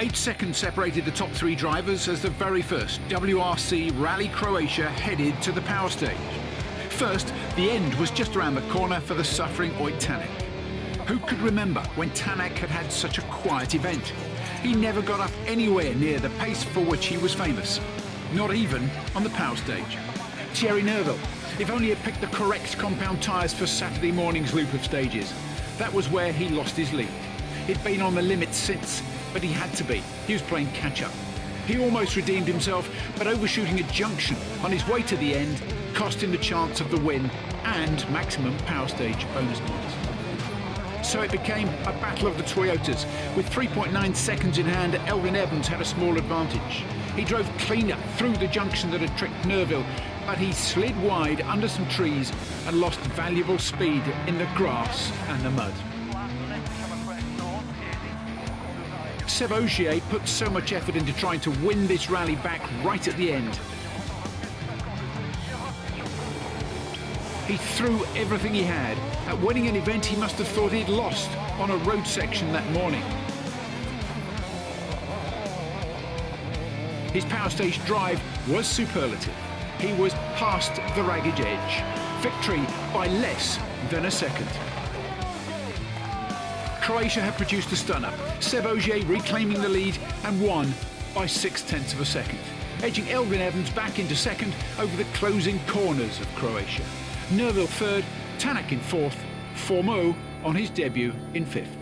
8 seconds separated the top 3 drivers as the very first WRC Rally Croatia headed to the power stage. First, the end was just around the corner for the suffering Oit Tanak. Who could remember when Tanak had had such a quiet event? He never got up anywhere near the pace for which he was famous, not even on the power stage. Thierry Neuville, if only he had picked the correct compound tyres for Saturday morning's loop of stages. That was where he lost his lead. He'd been on the limit since, but he had to be. He was playing catch-up. He almost redeemed himself, but overshooting a junction on his way to the end cost him the chance of the win and maximum power stage bonus points. So it became a battle of the Toyotas. With 3.9 seconds in hand, Elfyn Evans had a small advantage. He drove cleaner through the junction that had tricked Neuville, but he slid wide under some trees and lost valuable speed in the grass and the mud. Seb Ogier put so much effort into trying to win this rally back right at the end. He threw everything he had. At winning an event he must have thought he'd lost on a road section that morning. His power stage drive was superlative. He was past the ragged edge. Victory by less than a second. Croatia had produced a stunner. Seb Ogier reclaiming the lead and won by 0.6 of a second, edging Elfyn Evans back into second over the closing corners of Croatia. Neuville third, Tanak in fourth, Formeau on his debut in fifth.